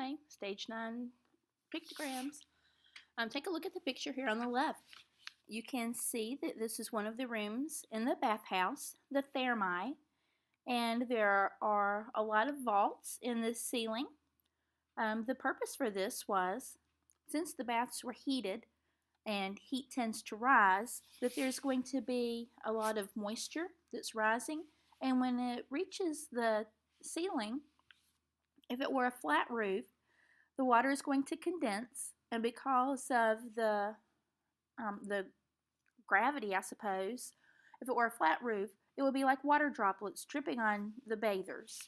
Okay, stage 9 pictograms. Take a look at the picture here on the left. You can see that this is one of the rooms in the bathhouse, the thermae, and there are a lot of vaults in this ceiling. The purpose for this was, since the baths were heated and heat tends to rise, that there's going to be a lot of moisture that's rising, and when it reaches the ceiling, if it were a flat roof, the water is going to condense, and because of the gravity, I suppose, if it were a flat roof, it would be like water droplets dripping on the bathers.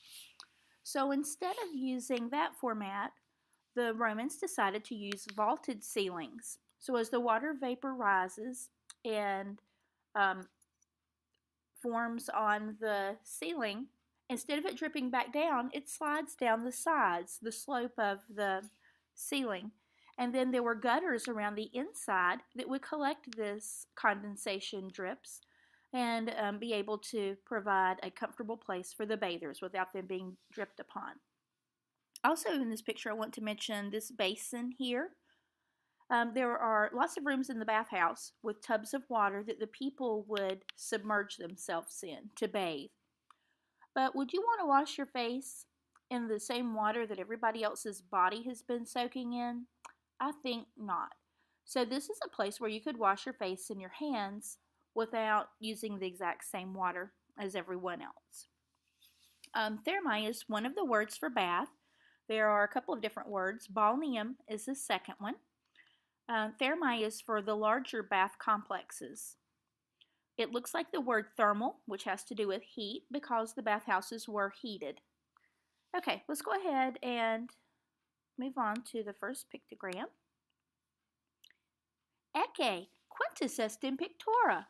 So instead of using that format, the Romans decided to use vaulted ceilings. So as the water vapor rises and forms on the ceiling, instead of it dripping back down, it slides down the sides, the slope of the ceiling. And then there were gutters around the inside that would collect this condensation drips and be able to provide a comfortable place for the bathers without them being dripped upon. Also in this picture, I want to mention this basin here. There are lots of rooms in the bathhouse with tubs of water that the people would submerge themselves in to bathe. But would you want to wash your face in the same water that everybody else's body has been soaking in? I think not. So this is a place where you could wash your face and your hands without using the exact same water as everyone else. Thermae is one of the words for bath. There are a couple of different words. Balneum is the second one. Thermae is for the larger bath complexes. It looks like the word thermal, which has to do with heat, because the bathhouses were heated. Okay, let's go ahead and move on to the first pictogram. Ecce quintus est in pictura.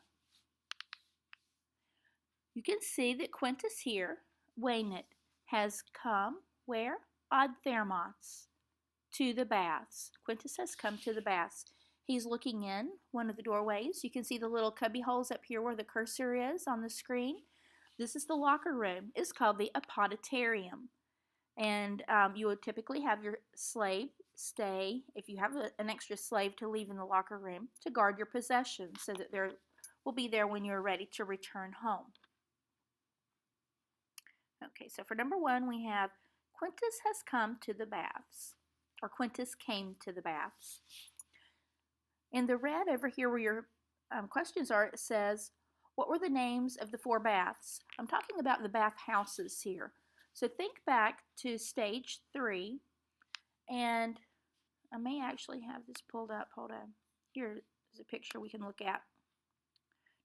You can see that Quintus here, venit, has come where? Ad thermos, to the baths. Quintus has come to the baths. He's looking in one of the doorways. You can see the little cubby holes up here where the cursor is on the screen. This is the locker room. It's called the apoditarium. And you would typically have your slave stay, if you have an extra slave to leave in the locker room, to guard your possessions so that they will be there when you're ready to return home. Okay, so for number 1, we have Quintus has come to the baths, or Quintus came to the baths. In the red over here where your questions are, it says, what were the names of the 4 baths? I'm talking about the bathhouses here. So think back to stage 3, and I may actually have this pulled up. Hold on. Here is a picture we can look at.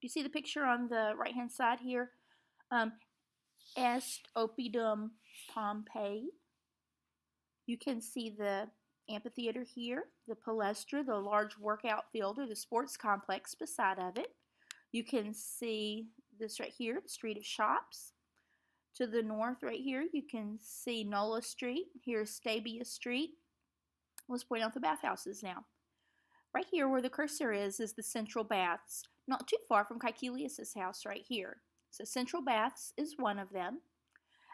Do you see the picture on the right-hand side here? Est oppidum Pompeii. You can see the amphitheater here, the palestra, the large workout field or the sports complex beside of it. You can see this right here, the street of shops. To the north right here, you can see Nola Street. Here's Stabia Street. Let's point out the bathhouses now. Right here where the cursor is the central baths, not too far from Caecilius' house right here. So Central Baths is one of them.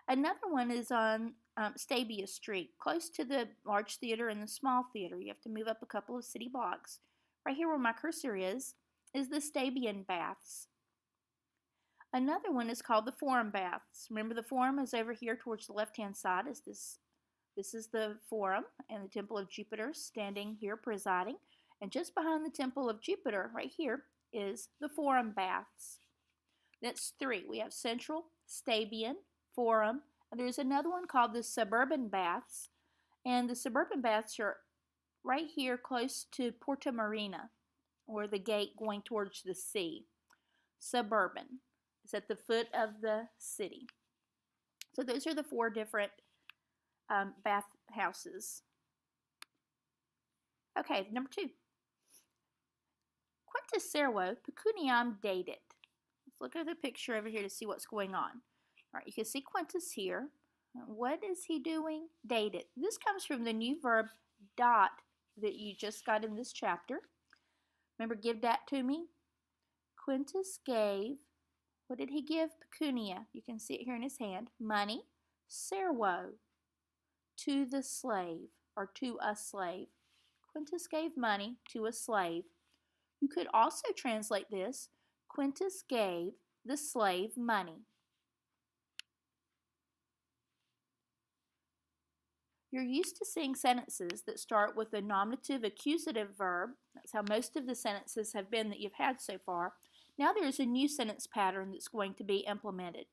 Another one is on Stabia Street, close to the large theater and the small theater. You have to move up a couple of city blocks. Right here where my cursor is the Stabian Baths. Another one is called the Forum Baths. Remember, the Forum is over here towards the left-hand side. This is the Forum and the Temple of Jupiter standing here presiding. And just behind the Temple of Jupiter, right here, is the Forum Baths. That's 3. We have Central, Stabian, Forum, and there's another one called the Suburban Baths. And the Suburban Baths are right here close to Porta Marina, or the gate going towards the sea. Suburban. It's at the foot of the city. So those are the 4 different bathhouses. Okay, number 2. Quintus servo pecuniam dedit. Let's look at the picture over here to see what's going on. All right, you can see Quintus here. What is he doing? Dedit. This comes from the new verb dot that you just got in this chapter. Remember, give that to me. Quintus gave, what did he give? Pecunia. You can see it here in his hand. Money. Servo. To the slave. or to a slave. Quintus gave money to a slave. You could also translate this, Quintus gave the slave money. You're used to seeing sentences that start with a nominative accusative verb. That's how most of the sentences have been that you've had so far. Now there's a new sentence pattern that's going to be implemented.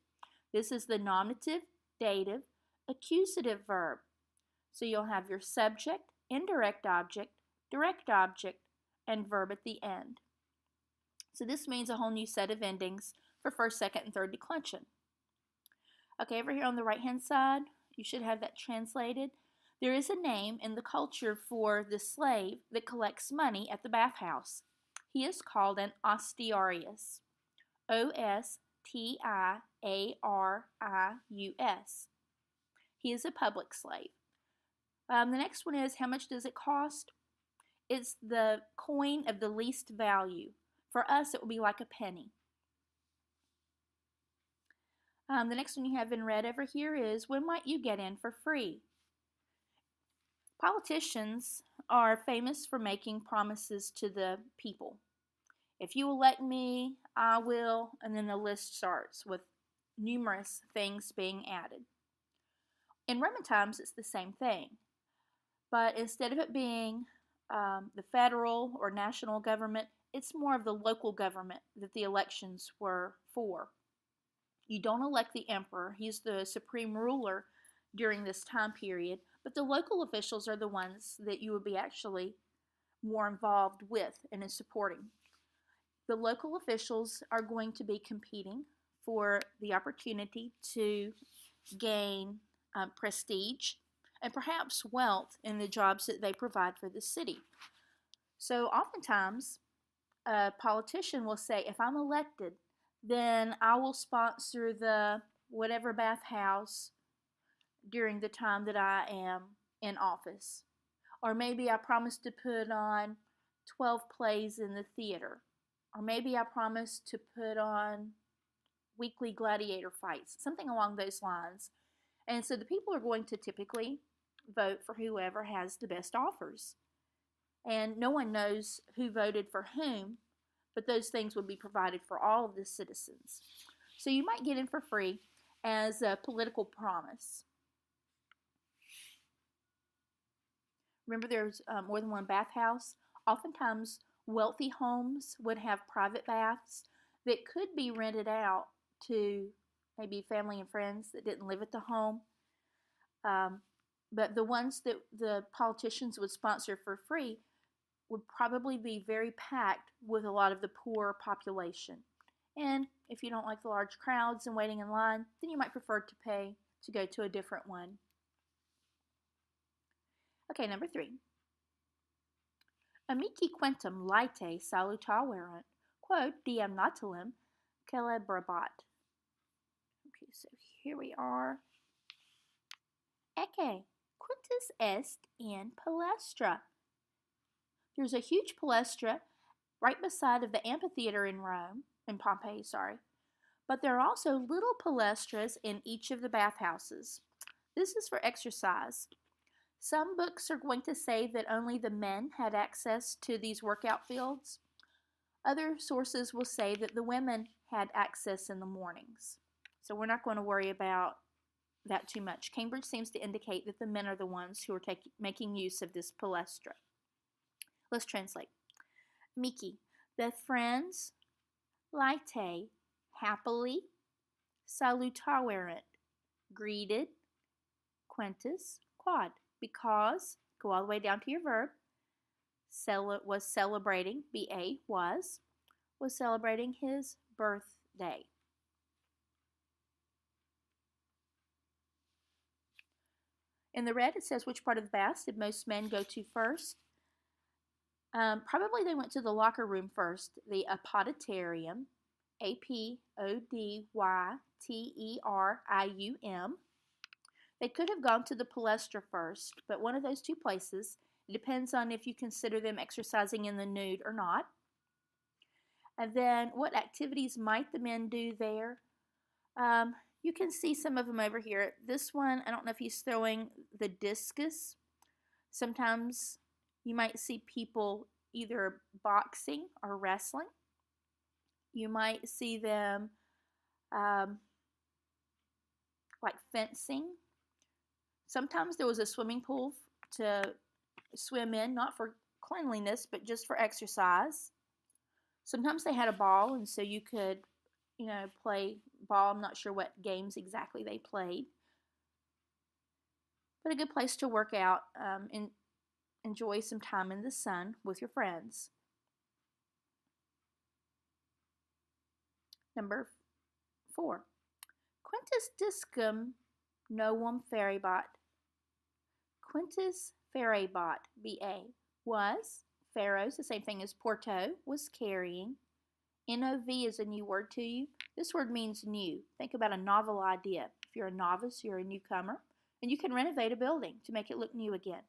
This is the nominative, dative, accusative verb. So you'll have your subject, indirect object, direct object, and verb at the end. So this means a whole new set of endings for first, second, and third declension. Okay, over here on the right-hand side, you should have that translated. There is a name in the culture for the slave that collects money at the bathhouse. He is called an ostiarius. O-S-T-I-A-R-I-U-S. He is a public slave. The next one is, how much does it cost? It's the coin of the least value. For us, it will be like a penny. The next one you have in red over here is, when might you get in for free? Politicians are famous for making promises to the people. If you elect me, I will, and then the list starts with numerous things being added. In Roman times, it's the same thing. But instead of it being the federal or national government, it's more of the local government that the elections were for. You don't elect the emperor. He's the supreme ruler during this time period, but the local officials are the ones that you would be actually more involved with and in supporting. The local officials are going to be competing for the opportunity to gain prestige and perhaps wealth in the jobs that they provide for the city. So oftentimes, a politician will say, if I'm elected, then I will sponsor the whatever bathhouse during the time that I am in office. Or maybe I promise to put on 12 plays in the theater. Or maybe I promise to put on weekly gladiator fights, something along those lines. And so the people are going to typically vote for whoever has the best offers. And no one knows who voted for whom, but those things would be provided for all of the citizens. So you might get in for free as a political promise. Remember, there's more than one bathhouse. Oftentimes, wealthy homes would have private baths that could be rented out to maybe family and friends that didn't live at the home. But the ones that the politicians would sponsor for free would probably be very packed with a lot of the poor population. And if you don't like the large crowds and waiting in line, then you might prefer to pay to go to a different one. Okay, number 3. Amici quentum laete salutaverunt, quod diem natalem celebrabat. Okay, so here we are. Ecce, quintus est in palestra. There's a huge palestra right beside of the amphitheater in Pompeii, But there are also little palestras in each of the bathhouses. This is for exercise. Some books are going to say that only the men had access to these workout fields. Other sources will say that the women had access in the mornings. So we're not going to worry about that too much. Cambridge seems to indicate that the men are the ones who are making use of this palestra. Let's translate. Miki, the friends, laete, happily, salutaverunt, greeted, quintus, quod, because, go all the way down to your verb, was celebrating, B-A, was celebrating his birthday. In the red, it says, which part of the baths did most men go to first? Probably they went to the locker room first, the apoditerium, A-P-O-D-Y-T-E-R-I-U-M. They could have gone to the palestra first, but one of those two places. It depends on if you consider them exercising in the nude or not. And then what activities might the men do there? You can see some of them over here. This one, I don't know if he's throwing the discus. Sometimes you might see people either boxing or wrestling. You might see them um, like fencing. Sometimes there was a swimming pool to swim in, not for cleanliness, but just for exercise. Sometimes they had a ball, and so you could, play ball. I'm not sure what games exactly they played, but a good place to work out and enjoy some time in the sun with your friends. Number 4. Quintus discum novum feribot. Quintus feribot, B-A, was, Pharos, the same thing as Porto, was carrying. N-O-V is a new word to you. This word means new. Think about a novel idea. If you're a novice, you're a newcomer, and you can renovate a building to make it look new again.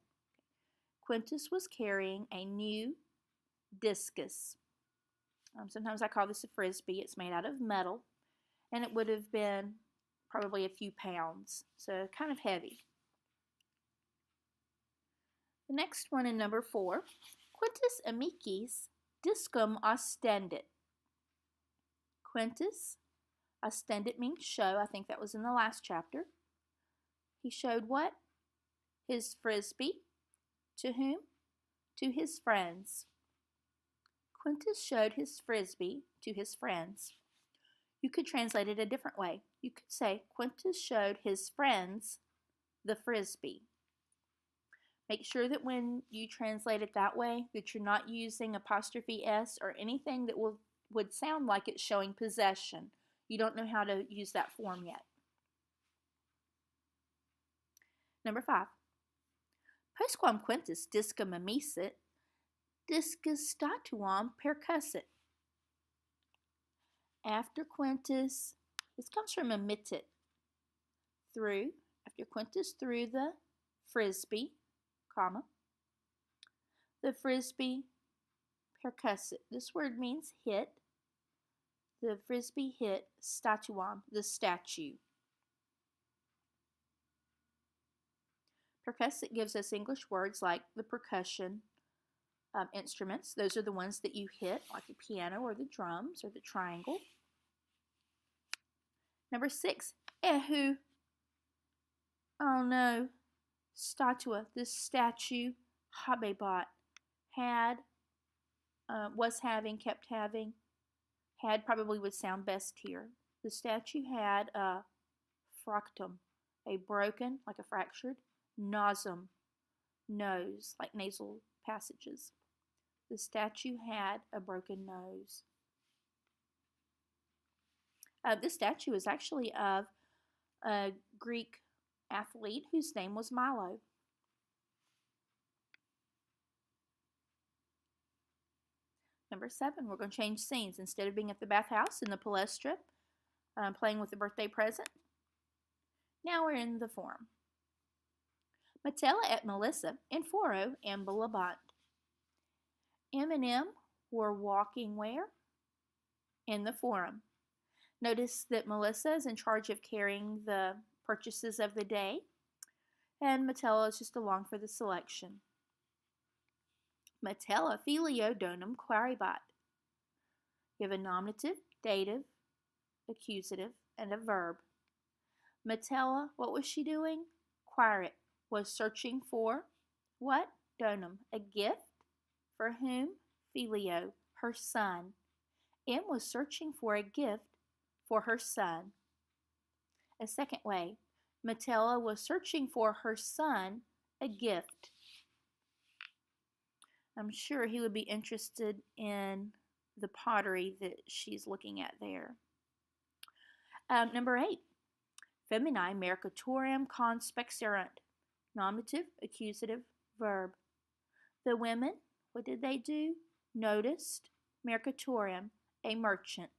Quintus was carrying a new discus. Sometimes I call this a frisbee. It's made out of metal, and it would have been probably a few pounds, so kind of heavy. The next one in number 4, Quintus amicis discum ostendit. Quintus ostendit means show. I think that was in the last chapter. He showed what? His frisbee. To whom? To his friends. Quintus showed his frisbee to his friends. You could translate it a different way. You could say Quintus showed his friends the frisbee. Make sure that when you translate it that way, that you're not using apostrophe S or anything that would sound like it's showing possession. You don't know how to use that form yet. Number 5. Postquam Quintus discum amisit, discus statuam percussit. After Quintus, this comes from emitit, threw, after Quintus threw the frisbee, comma, the frisbee percussit. This word means hit. The frisbee hit statuam, the statue. Percussit gives us English words like the percussion instruments. Those are the ones that you hit, like the piano or the drums or the triangle. Number 6, ehu. Oh no, statua, this statue, habebot, had, was having, kept having. Had probably would sound best here. The statue had a fractum, a broken, like a fractured, nasum, nose, like nasal passages. The statue had a broken nose. This statue is actually of a Greek athlete whose name was Milo. Number 7, we're going to change scenes. Instead of being at the bathhouse in the palestra, playing with the birthday present, now we're in the forum. Metella et Melissa in foro ambulabant. M were walking where? In the forum. Notice that Melissa is in charge of carrying the purchases of the day, and Metella is just along for the selection. Metella filio donum quaribat. You have a nominative, dative, accusative, and a verb. Metella, what was she doing? Quarit, was searching for what? Donum, a gift. For whom? Filio, her son. M was searching for a gift for her son. A second way, Metella was searching for her son a gift. I'm sure he would be interested in the pottery that she's looking at there. Number 8, feminae mercatorium conspexerunt. Nominative, accusative, verb. The women, what did they do? Noticed, mercatorium, a merchant.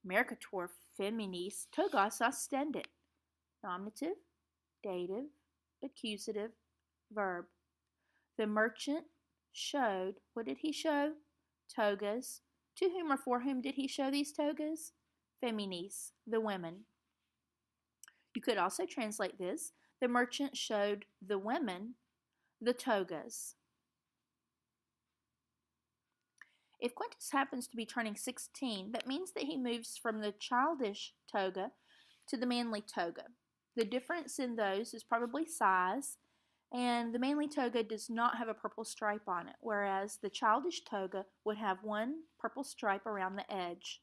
Mercator feminis togas ostendit. Nominative, dative, accusative, verb. The merchant showed, what did he show? Togas. To whom or for whom did he show these togas? Feminis, the women. You could also translate this, the merchant showed the women the togas. If Quintus happens to be turning 16, that means that he moves from the childish toga to the manly toga. The difference in those is probably size, and the manly toga does not have a purple stripe on it, whereas the childish toga would have one purple stripe around the edge.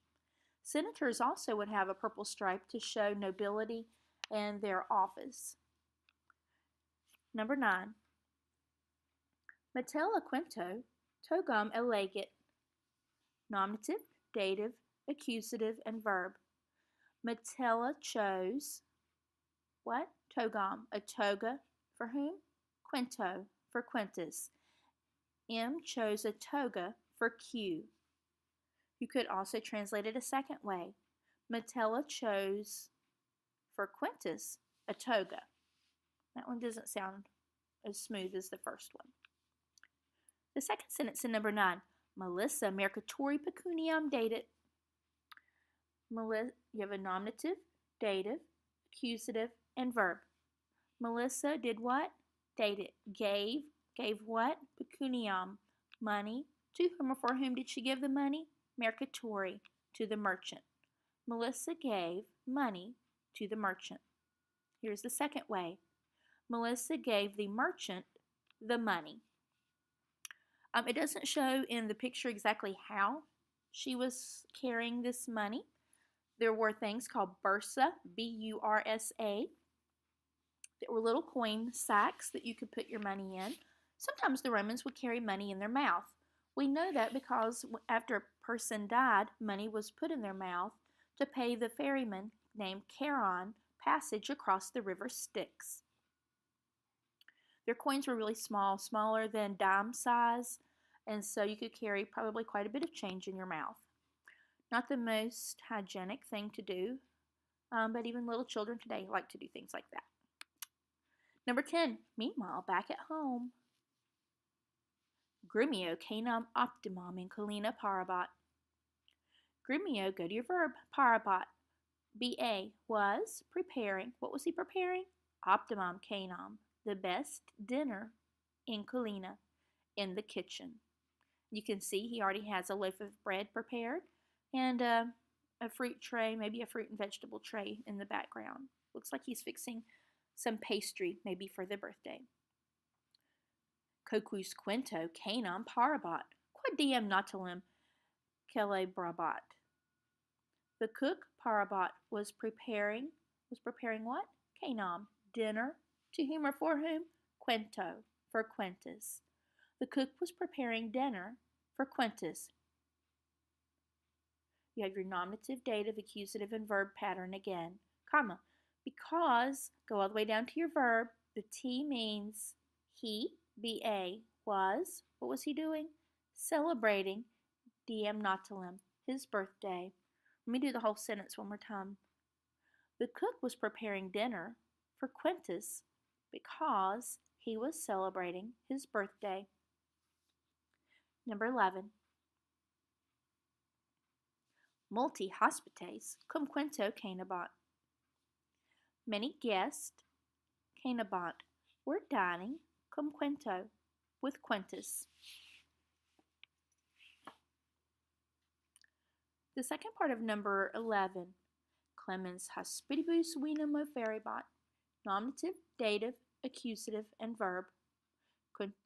Senators also would have a purple stripe to show nobility and their office. Number 9. Metella quinto togam elegit. Nominative, dative, accusative, and verb. Metella chose what? Togam, a toga for whom? Quinto, for Quintus. M chose a toga for Q. You could also translate it a second way. Metella chose for Quintus a toga. That one doesn't sound as smooth as the first one. The second sentence in number 9. Melissa mercatori pecuniam datit. You have a nominative, dative, accusative, and verb. Melissa did what? Dated. Gave what? Pecuniam, money. To whom or for whom did she give the money? Mercatori, to the merchant. Melissa gave money to the merchant. Here's the second way. Melissa gave the merchant the money. It doesn't show in the picture exactly how she was carrying this money. There were things called bursa, B-U-R-S-A. There were little coin sacks that you could put your money in. Sometimes the Romans would carry money in their mouth. We know that because after a person died, money was put in their mouth to pay the ferryman named Charon passage across the river Styx. Their coins were really small, smaller than dime size, and so you could carry probably quite a bit of change in your mouth. Not the most hygienic thing to do, but even little children today like to do things like that. Number 10, meanwhile, back at home. Grumio canam optimum in colina parabat. Grumio, go to your verb, parabat. B-A, was preparing. What was he preparing? Optimum canam, the best dinner in colina, in the kitchen. You can see he already has a loaf of bread prepared and a fruit tray, maybe a fruit and vegetable tray in the background. Looks like he's fixing some pastry, maybe for the birthday. Coquus quinto canam parabat, quod diem natalem celebrabat. The cook parabat was preparing what? Canam, dinner. To whom or for whom? Quinto, for Quintus. The cook was preparing dinner for Quintus. You have your nominative, dative, accusative, and verb pattern again. Comma. Because, go all the way down to your verb, the T means he, B-A, was, what was he doing? Celebrating diem natalem, his birthday. Let me do the whole sentence one more time. The cook was preparing dinner for Quintus because he was celebrating his birthday. Number 11. Multi hospites cum quinto canabat. Many guests, canabat, were dining cum quinto, with Quintus. The second part of number 11. Clemens hospitibus vinum oferibat. Nominative, dative, accusative, and verb.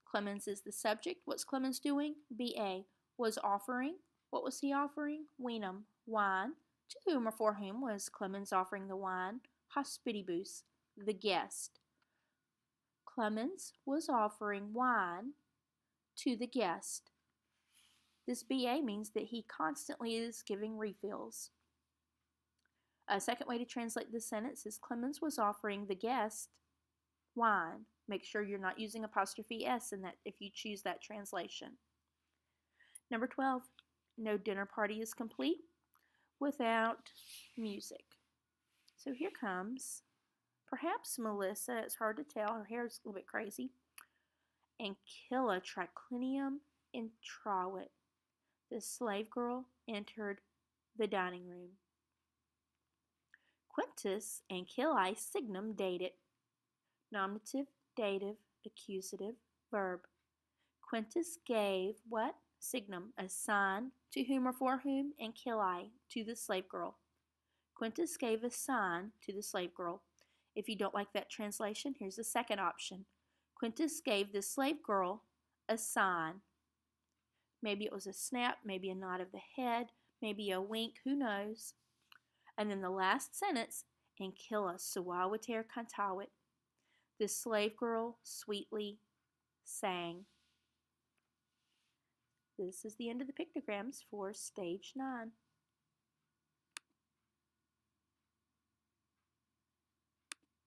Clemens is the subject. What's Clemens doing? B-A, was offering. What was he offering? Vinum, wine. To whom or for whom was Clemens offering the wine? Hospitibus, the guest. Clemens was offering wine to the guest. This BA means that he constantly is giving refills. A second way to translate this sentence is Clemens was offering the guest wine. Make sure you're not using apostrophe S in that if you choose that translation. Number 12, no dinner party is complete without music. So here comes, perhaps Melissa, it's hard to tell, her hair is a little bit crazy. Ancilla triclinium intravit. The slave girl entered the dining room. Quintus ancillae signum datit. Nominative, dative, accusative, Verb. Quintus gave what? Signum, a sign, to whom or for whom, and Kili, to the slave girl. Quintus gave a sign to the slave girl. If you don't like that translation, here's the second option. Quintus gave the slave girl a sign. Maybe it was a snap, maybe a nod of the head, maybe a wink, who knows? And then the last sentence, and Killa suawater cantawit. The slave girl sweetly sang. This is the end of the pictograms for stage 9.